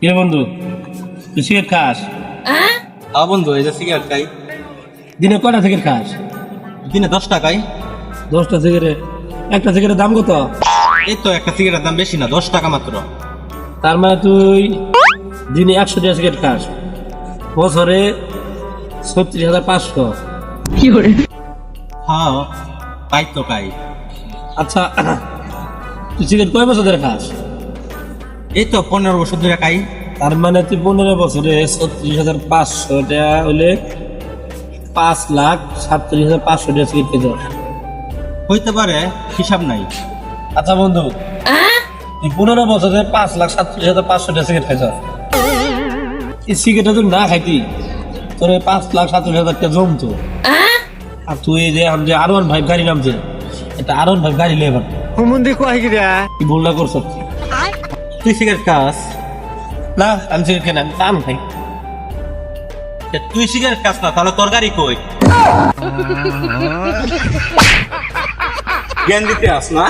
কে বন্ধু তুই সিগারেট খাস? হ্যাঁ বন্ধু, এই যে সিগারেট খাই। দিনে কয়টা সিগারেট খাস? দিনে 10 টাকাই। 10টা সিগারেট? একটা সিগারেটের দাম কত? এই তো একটা সিগারেটের দাম বেশি না, 10 টাকা মাত্র। তার মানে তুই দিনে 100টা সিগারেট খাস, বছরে 36,500। হ্যাঁ তাই তো খাই। আচ্ছা তুই সিগারেট কয় বছর ধরে খাস? এই তো 15 বছর ধরে খাই। তার মানে তুই 15 বছরে 36,500 টাকা হলে 5,37,500 টাকা সিগারেট খেতে। হইতে পারে, হিসাব নাই। আচ্ছা বন্ধু, তুই 15 বছরে 5,37,500 টাকা সিগারেট খাইছ। এই সিগারেটটা তুই না খাইতি তোর 5,37,000 টাকা জমতো। আর তুই এই যে আমি যে R15 গাড়ি নামছে, এটা R15 গাড়ি লেবার কি ভুল না করছ? তুই সিগারেট খাস? না আমি সিগারেট খাই না, আমি পান খাই। তুই সিগারেট খাস না, তাহলে তোর গাড়ি কই? জ্ঞান দিতে আস না।